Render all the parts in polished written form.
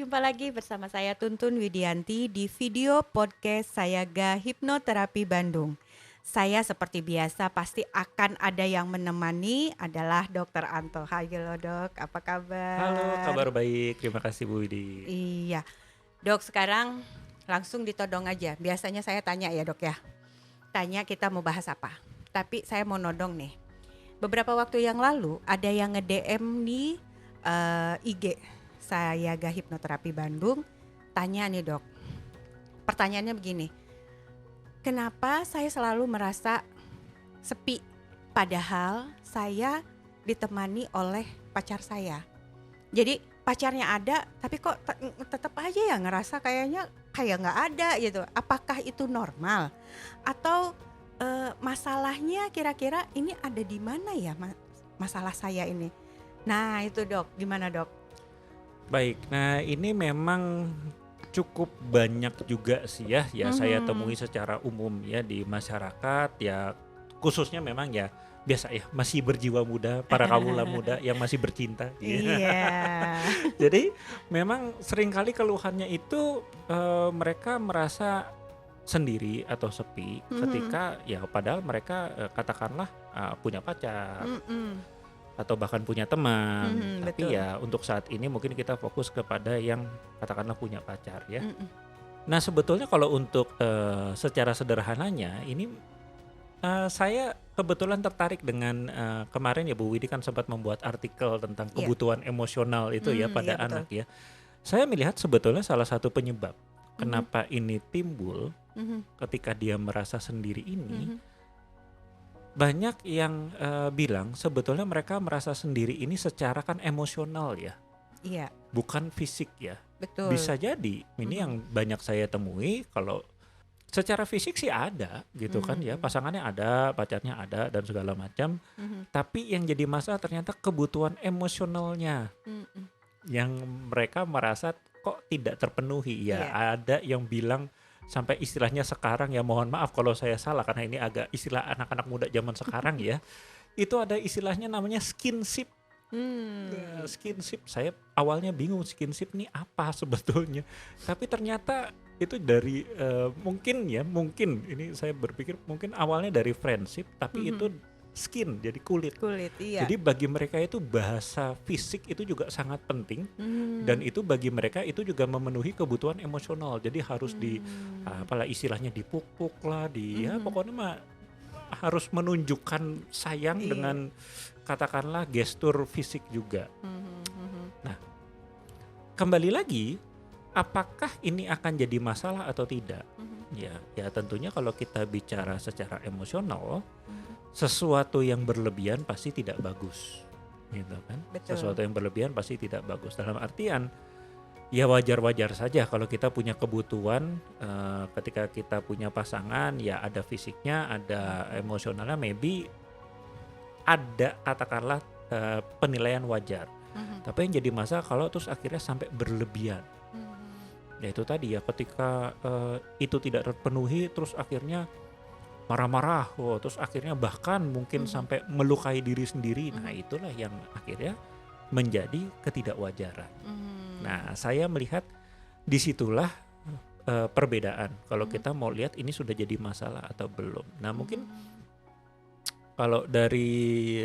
Jumpa lagi bersama saya Tuntun Widianti di video podcast Sayaga Hipnoterapi Bandung. Saya seperti biasa pasti akan ada yang menemani adalah Dokter Anto. Halo Dok, apa Halo, kabar? kabar baik. Terima kasih Bu Widi. Iya, Dok sekarang langsung ditodong aja. Biasanya saya tanya ya Dok ya, tanya kita mau bahas apa. Tapi saya mau nodong nih. Beberapa waktu yang lalu ada yang nge-DM di IG Sayaga Hipnoterapi Bandung, tanya nih Dok. Pertanyaannya begini, kenapa saya selalu merasa sepi padahal saya ditemani oleh pacar saya. Jadi pacarnya ada tapi kok tetap aja ya ngerasa kayak nggak ada gitu. Apakah itu normal? Atau masalahnya kira-kira ini ada di mana ya masalah saya ini? Nah itu Dok, gimana Dok? Baik, nah ini memang cukup banyak juga sih ya saya temui secara umum ya di masyarakat ya, khususnya memang ya biasa ya masih berjiwa muda, para kawula muda yang masih bercinta. Iya. Jadi memang seringkali keluhannya itu mereka merasa sendiri atau sepi ketika ya padahal mereka katakanlah punya pacar atau bahkan punya teman, tapi Betul. ya untuk saat ini mungkin kita fokus kepada yang katakanlah punya pacar ya. Mm-mm. Nah sebetulnya kalau untuk secara sederhananya ini saya kebetulan tertarik dengan kemarin ya Bu Widi kan sempat membuat artikel tentang Iya. kebutuhan emosional itu ya pada Iya betul. anak ya. Saya melihat sebetulnya salah satu penyebab Mhm. kenapa ini timbul Mhm. ketika dia merasa sendiri ini. Mhm. Banyak yang bilang sebetulnya mereka merasa sendiri ini secara kan emosional ya, Iya bukan fisik ya. betul. Bisa jadi ini yang banyak saya temui kalau secara fisik sih ada gitu kan ya, pasangannya ada, pacarnya ada dan segala macam. Mhm. Tapi yang jadi masalah ternyata kebutuhan emosionalnya Mhm. yang mereka merasa kok tidak terpenuhi ya. Iya. Ada yang bilang sampai istilahnya sekarang ya, mohon maaf kalau saya salah karena ini agak istilah anak-anak muda zaman sekarang ya. Itu ada istilahnya namanya skinship. Skinship, saya awalnya bingung skinship ini apa sebetulnya. Tapi ternyata itu dari mungkin ini saya berpikir mungkin awalnya dari friendship tapi itu skin jadi kulit. Kulit, iya. Jadi bagi mereka itu bahasa fisik itu juga sangat penting dan itu bagi mereka itu juga memenuhi kebutuhan emosional. Jadi harus di apalah istilahnya dipupuk lah, ya pokoknya mah harus menunjukkan sayang Iya. dengan katakanlah gestur fisik juga. Nah, kembali lagi apakah ini akan jadi masalah atau tidak? Ya tentunya kalau kita bicara secara emosional, sesuatu yang berlebihan pasti tidak bagus, gitu kan? Betul. Sesuatu yang berlebihan pasti tidak bagus. Dalam artian, ya wajar-wajar saja kalau kita punya kebutuhan, ketika kita punya pasangan, ya ada fisiknya, ada emosionalnya, maybe ada katakanlah penilaian wajar. Tapi yang jadi masalah kalau terus akhirnya sampai berlebihan. Ya itu tadi ya ketika itu tidak terpenuhi terus akhirnya marah-marah, terus akhirnya bahkan mungkin sampai melukai diri sendiri. Nah itulah yang akhirnya menjadi ketidakwajaran. Nah saya melihat disitulah perbedaan. Kalau kita mau lihat ini sudah jadi masalah atau belum. Nah mungkin kalau dari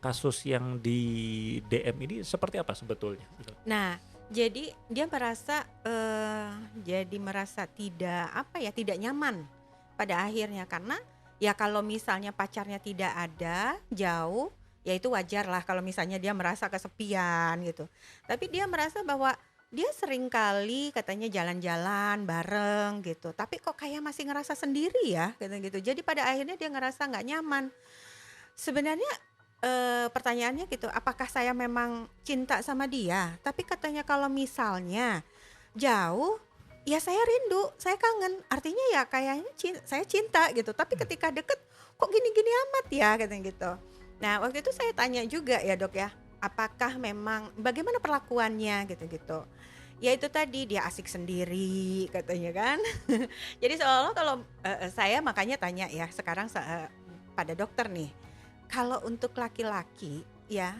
kasus yang di DM ini seperti apa sebetulnya? Nah, jadi dia merasa tidak nyaman pada akhirnya karena ya kalau misalnya pacarnya tidak ada, jauh, ya itu wajar lah kalau misalnya dia merasa kesepian gitu. Tapi dia merasa bahwa dia sering kali katanya jalan-jalan bareng gitu, tapi kok kayak masih ngerasa sendiri ya gitu. Jadi pada akhirnya dia ngerasa nggak nyaman. Sebenarnya pertanyaannya gitu, apakah saya memang cinta sama dia? Tapi katanya kalau misalnya jauh, ya saya rindu, saya kangen. Artinya ya kayaknya saya cinta gitu. Tapi ketika deket, kok gini-gini amat ya katanya gitu. Nah waktu itu saya tanya juga ya Dok ya, apakah memang bagaimana perlakuannya gitu-gitu. Ya itu tadi dia asik sendiri katanya kan. Jadi seolah-olah kalau saya makanya tanya ya sekarang pada dokter nih. Kalau untuk laki-laki ya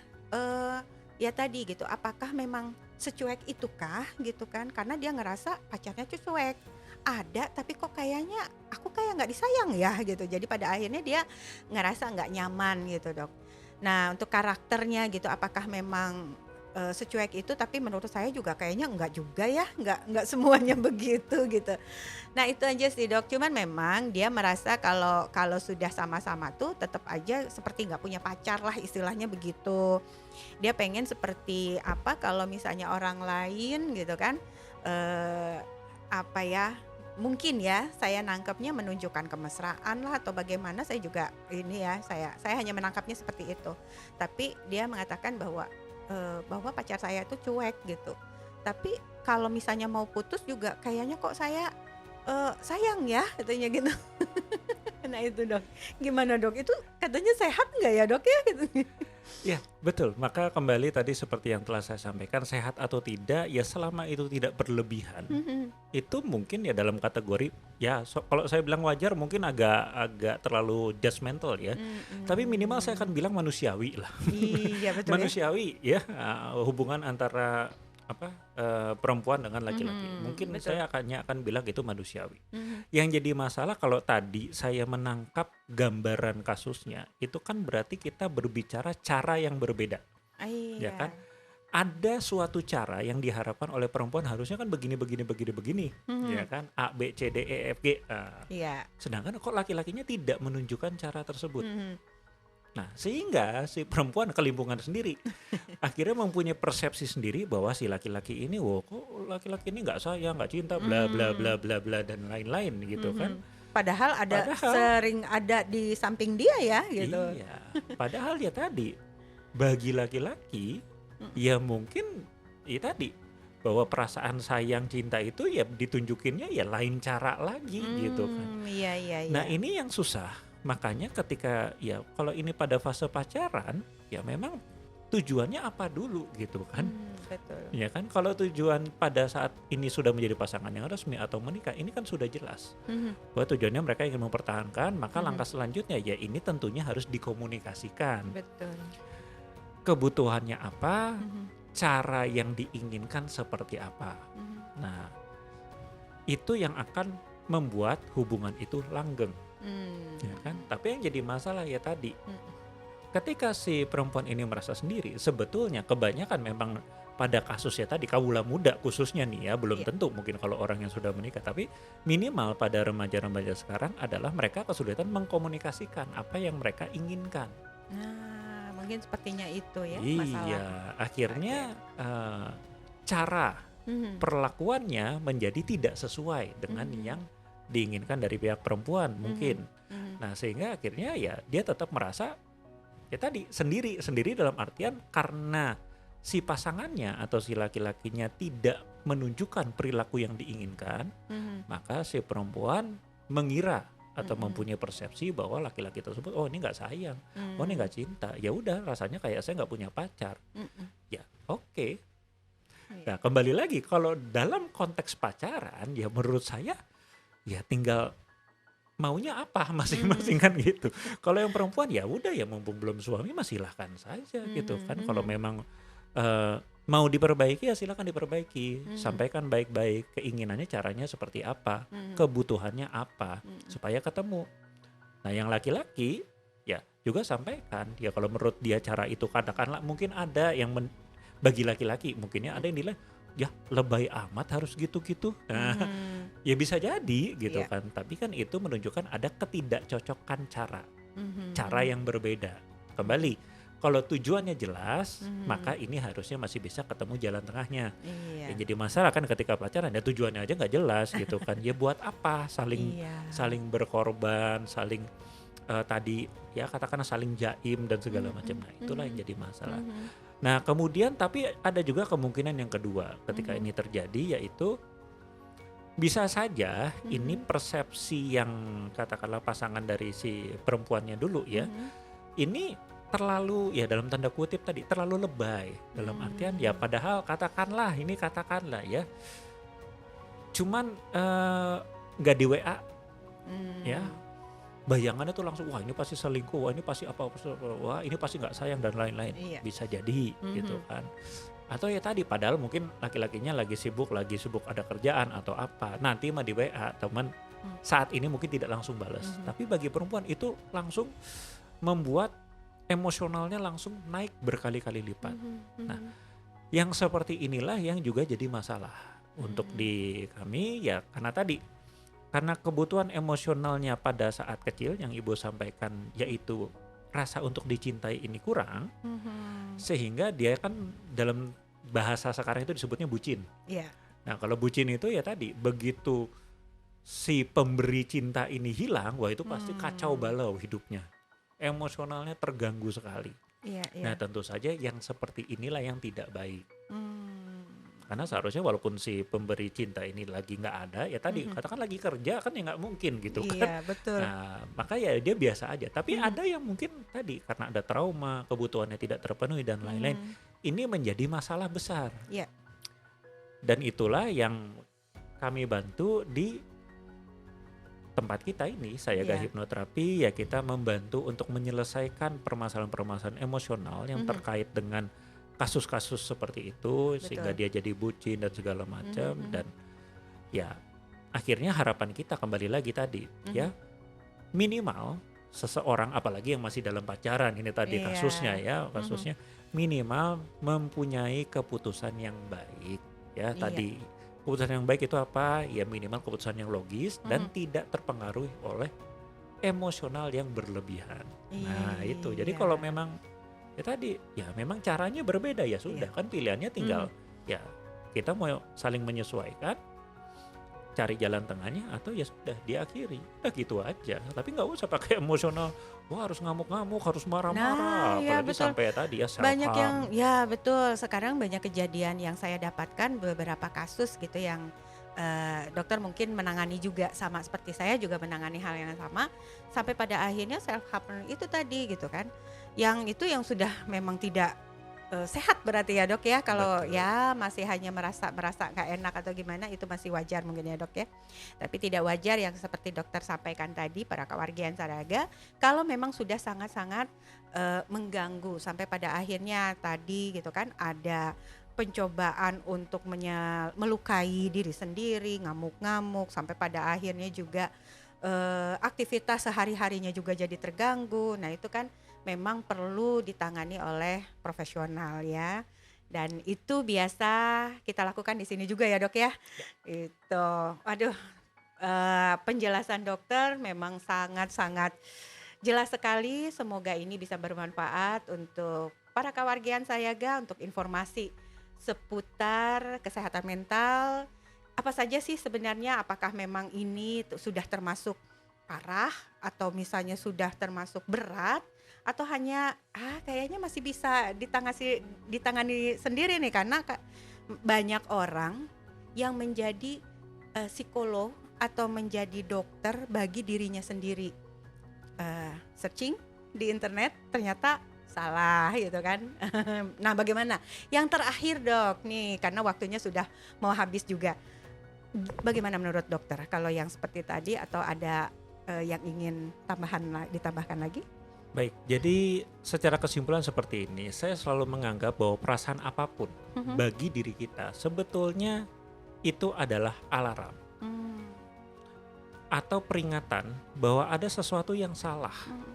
ya tadi gitu, apakah memang secuek itukah gitu kan, karena dia ngerasa pacarnya tuh cuek. Ada tapi kok kayaknya aku kayak nggak disayang ya gitu. Jadi pada akhirnya dia ngerasa nggak nyaman gitu dok. Nah untuk karakternya gitu apakah memang secuek itu, tapi menurut saya juga kayaknya enggak juga ya, nggak semuanya begitu gitu. Nah itu aja sih dok, cuman memang dia merasa kalau kalau sudah sama-sama tuh tetap aja seperti nggak punya pacar lah istilahnya begitu. Dia pengen seperti apa kalau misalnya orang lain gitu kan, eee, apa ya, mungkin ya saya nangkepnya menunjukkan kemesraan lah atau bagaimana, saya juga ini ya, saya hanya menangkapnya seperti itu. Tapi dia mengatakan bahwa pacar saya itu cuek gitu. Tapi kalau misalnya mau putus juga kayaknya kok saya, sayang ya katanya gitu. Nah itu Dok, gimana Dok? Itu katanya sehat nggak ya Dok ya gitu? Ya, betul. Maka kembali tadi seperti yang telah saya sampaikan, sehat atau tidak, ya selama itu tidak berlebihan, Mhm, itu mungkin ya dalam kategori, ya kalau saya bilang wajar mungkin agak agak terlalu judgmental ya. Tapi minimal saya mhm. akan bilang manusiawi lah. Iya betul ya. Manusiawi ya, hubungan antara apa, perempuan dengan laki-laki. Mhm, Mungkin betul. saya akan bilang itu manusiawi. Mhm. Yang jadi masalah kalau tadi saya menangkap gambaran kasusnya, itu kan berarti kita berbicara cara yang berbeda, ya Iya. kan? Ada suatu cara yang diharapkan oleh perempuan harusnya kan begini begini begini begini, ya Mhm. kan? A, B, C, D, E, F, G. Iya. Sedangkan kok laki-lakinya tidak menunjukkan cara tersebut. Mhm. Nah, sehingga si perempuan kelimpungan sendiri. Akhirnya mempunyai persepsi sendiri bahwa si laki-laki ini, "Wah, kok laki-laki ini nggak sayang, nggak cinta, bla bla bla Mmm, bla bla dan lain-lain," gitu kan. mhm. Padahal Padahal sering ada di samping dia ya gitu. iya, padahal ya tadi bagi laki-laki Mhm. ya mungkin ya tadi bahwa perasaan sayang cinta itu ya ditunjukinnya ya lain cara lagi gitu kan. Iya iya Nah, iya. ini yang susah. Makanya ketika ya kalau ini pada fase pacaran, ya memang tujuannya apa dulu gitu kan. Betul. Ya kan kalau tujuan pada saat ini sudah menjadi pasangan yang resmi atau menikah, ini kan sudah jelas. Mhm Bahwa tujuannya mereka ingin mempertahankan, maka mhm. langkah selanjutnya ya ini tentunya harus dikomunikasikan. Betul. Kebutuhannya apa, Mhm cara yang diinginkan seperti apa. mhm. Nah, itu yang akan membuat hubungan itu langgeng, ya kan? Tapi yang jadi masalah ya tadi, Mhm. ketika si perempuan ini merasa sendiri, sebetulnya kebanyakan memang pada kasusnya tadi kawula muda khususnya nih ya, belum Iya. tentu mungkin kalau orang yang sudah menikah, tapi minimal pada remaja-remaja sekarang adalah mereka kesulitan mengkomunikasikan apa yang mereka inginkan. Nah, mungkin sepertinya itu ya masalah. Iya, Oke. akhirnya cara Mhm perlakuannya menjadi tidak sesuai dengan mhm yang diinginkan dari pihak perempuan mhm mungkin. mhm Nah, sehingga akhirnya ya dia tetap merasa ya tadi sendiri, sendiri dalam artian karena si pasangannya atau si laki-lakinya tidak menunjukkan perilaku yang diinginkan, mhm maka si perempuan mengira atau mhm mempunyai persepsi bahwa laki-laki tersebut, oh ini nggak sayang, oh ini mhm nggak cinta, ya udah rasanya kayak saya nggak punya pacar, mhm. ya oke. Iya. Nah kembali lagi kalau dalam konteks pacaran ya menurut saya ya tinggal maunya apa masing-masing Mhm kan gitu. Kalau yang perempuan ya udah ya mumpung belum suami mah silahkan saja gitu mhm kan. Kalau mhm memang mau diperbaiki ya silakan diperbaiki. mhm Sampaikan baik-baik keinginannya caranya seperti apa, mhm kebutuhannya apa mhm supaya ketemu. Nah yang laki-laki ya juga sampaikan ya kalau menurut dia cara itu katakanlah mungkin ada yang bagi laki-laki mungkinnya ada yang nilai ya lebay amat harus gitu-gitu. Nah, mhm. ya bisa jadi gitu Iya. kan, tapi kan itu menunjukkan ada ketidakcocokan cara, Mhm cara mhm yang berbeda. mhm Kembali, kalau tujuannya jelas, mhm. maka ini harusnya masih bisa ketemu jalan tengahnya. Iya Yang jadi masalah kan ketika pacaran ya tujuannya aja nggak jelas gitu kan. Ya buat apa saling iya. saling berkorban, saling tadi ya katakanlah saling jaim dan segala macam. Mhm Nah, itulah yang mhm jadi masalah. mhm Nah, kemudian tapi ada juga kemungkinan yang kedua ketika mhm ini terjadi yaitu bisa saja ini mhm persepsi yang katakanlah pasangan dari si perempuannya dulu ya, mhm. ini terlalu ya dalam tanda kutip tadi terlalu lebay dalam artian ya Mmm, padahal katakanlah ya cuman nggak di WA ya mmm, bayangannya tuh langsung wah ini pasti selingkuh, wah ini pasti apa, wah ini pasti nggak sayang dan lain-lain iya. bisa jadi gitu Mhm kan. Atau ya tadi padahal mungkin laki-lakinya lagi sibuk ada kerjaan atau apa. Nanti mah di WA teman Hmm. saat ini mungkin tidak langsung balas. Mhm. Tapi bagi perempuan itu langsung membuat emosionalnya langsung naik berkali-kali lipat. Mhm. Nah, Mhm. yang seperti inilah yang juga jadi masalah untuk Hmm. di kami ya karena tadi karena kebutuhan emosionalnya pada saat kecil yang Ibu sampaikan yaitu rasa untuk dicintai ini kurang Mhm. sehingga dia kan dalam bahasa sekarang itu disebutnya bucin. Iya. Nah, kalau bucin itu ya tadi begitu si pemberi cinta ini hilang, wah itu pasti kacau Hmm. balau hidupnya. Emosionalnya terganggu sekali. Iya, iya. Nah, tentu saja yang seperti inilah yang tidak baik. Hmm. Karena seharusnya walaupun si pemberi cinta ini lagi nggak ada, ya tadi Mhm. katakan lagi kerja kan ya nggak mungkin gitu kan. Iya, betul. Nah, maka ya dia biasa aja. Tapi Mhm. ada yang mungkin tadi karena ada trauma, kebutuhannya tidak terpenuhi dan lain-lain, Mhm. ini menjadi masalah besar. Iya. Dan itulah yang kami bantu di tempat kita ini, Sayaga Iya. Hipnoterapi, ya kita membantu untuk menyelesaikan permasalahan-permasalahan emosional yang Mhm. terkait dengan kasus-kasus seperti itu sehingga Betul. dia jadi bucin dan segala macam. Mhm. Dan ya akhirnya harapan kita kembali lagi tadi ya Mhm. minimal seseorang apalagi yang masih dalam pacaran ini tadi Iya. kasusnya ya Mhm. kasusnya minimal mempunyai keputusan yang baik ya Iya. tadi keputusan yang baik itu apa ya minimal keputusan yang logis dan Mhm. tidak terpengaruhi oleh emosional yang berlebihan. Nah itu jadi Iya. kalau memang ya tadi ya memang caranya berbeda ya Iya. sudah kan pilihannya Mhm. tinggal ya kita mau saling menyesuaikan cari jalan tengahnya atau ya sudah diakhiri udah gitu aja tapi nggak usah pakai emosional wah harus ngamuk-ngamuk harus Nah, marah-marah ya apalagi betul. sampai tadi ya self Banyak yang harm. ya betul. Sekarang banyak kejadian yang saya dapatkan beberapa kasus gitu yang dokter mungkin menangani juga sama seperti saya juga menangani hal yang sama sampai pada akhirnya self harm itu tadi gitu kan. Yang itu yang sudah memang tidak sehat berarti ya dok ya kalau Betul. ya masih hanya merasa merasa nggak enak atau gimana itu masih wajar mungkin ya dok ya, tapi tidak wajar yang seperti dokter sampaikan tadi para kewargian Saraga kalau memang sudah sangat-sangat mengganggu sampai pada akhirnya tadi gitu kan ada pencobaan untuk melukai diri sendiri, ngamuk-ngamuk sampai pada akhirnya juga aktivitas sehari-harinya juga jadi terganggu. Nah, itu kan memang perlu ditangani oleh profesional ya. Dan itu biasa kita lakukan di sini juga ya, Dok ya. Ya. Itu. Aduh, penjelasan dokter memang sangat-sangat jelas sekali. Semoga ini bisa bermanfaat untuk para kawargian Sayaga untuk informasi seputar kesehatan mental. Apa saja sih sebenarnya, apakah memang ini sudah termasuk parah atau misalnya sudah termasuk berat atau hanya kayaknya masih bisa ditangani sendiri nih karena banyak orang yang menjadi psikolog atau menjadi dokter bagi dirinya sendiri. Searching di internet ternyata salah gitu kan. Nah, bagaimana? Yang terakhir dok nih karena waktunya sudah mau habis juga. Bagaimana menurut dokter kalau yang seperti tadi atau ada yang ingin ditambahkan lagi? Baik, jadi secara kesimpulan seperti ini, saya selalu menganggap bahwa perasaan apapun Mhm. bagi diri kita sebetulnya itu adalah alarm Hmm. atau peringatan bahwa ada sesuatu yang salah Mhm.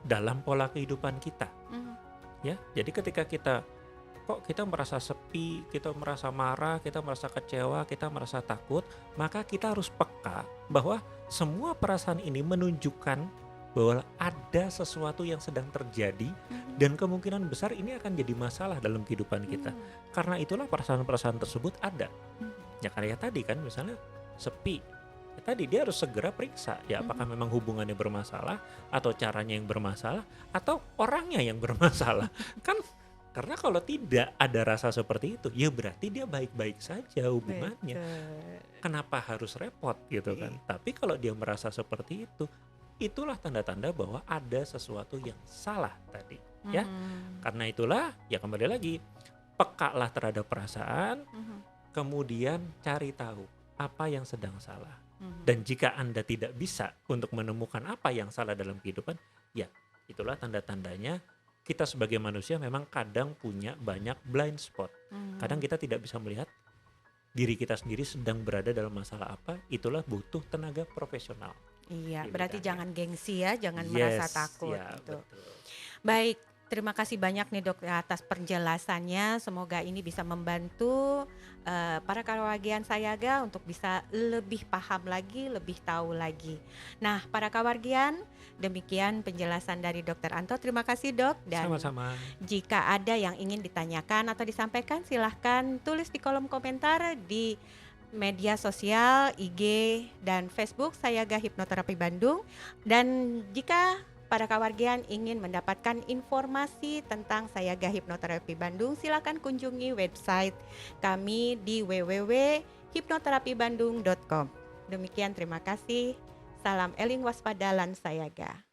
dalam pola kehidupan kita. Mhm. Ya, jadi ketika kok kita merasa sepi, kita merasa marah, kita merasa kecewa, kita merasa takut, maka kita harus peka bahwa semua perasaan ini menunjukkan bahwa ada sesuatu yang sedang terjadi Mhm. dan kemungkinan besar ini akan jadi masalah dalam kehidupan kita. Karena itulah perasaan-perasaan tersebut ada. Mhm. Ya kayak tadi kan misalnya sepi. Ya tadi dia harus segera periksa ya apakah memang hubungannya bermasalah atau caranya yang bermasalah atau orangnya yang bermasalah. Kan karena kalau tidak ada rasa seperti itu, ya berarti dia baik-baik saja hubungannya. Betul. Kenapa harus repot gitu kan? Tapi kalau dia merasa seperti itu, itulah tanda-tanda bahwa ada sesuatu yang salah tadi, ya. Mhm. Karena itulah, ya kembali lagi, pekalah terhadap perasaan, Mhm. kemudian cari tahu apa yang sedang salah. Mhm. Dan jika Anda tidak bisa untuk menemukan apa yang salah dalam kehidupan, ya itulah tanda-tandanya kita sebagai manusia memang kadang punya banyak blind spot. Kadang kita tidak bisa melihat diri kita sendiri sedang berada dalam masalah apa, itulah butuh tenaga profesional Iya, di berarti bidangnya. jangan gengsi ya, jangan merasa Yes, takut ya gitu. betul. Baik, terima kasih banyak nih Dok atas penjelasannya. Semoga ini bisa membantu para kawargian Sayaga untuk bisa lebih paham lagi, lebih tahu lagi. Nah, para kawargian, demikian penjelasan dari Dokter Anto. Terima kasih Dok. Dan Sama-sama. jika ada yang ingin ditanyakan atau disampaikan, silahkan tulis di kolom komentar di media sosial IG dan Facebook Sayaga Hipnoterapi Bandung. Dan jika para kawargian ingin mendapatkan informasi tentang Sayaga Hipnoterapi Bandung, silakan kunjungi website kami di www.hipnoterapibandung.com. Demikian, terima kasih. Salam eling waspadalan Sayaga.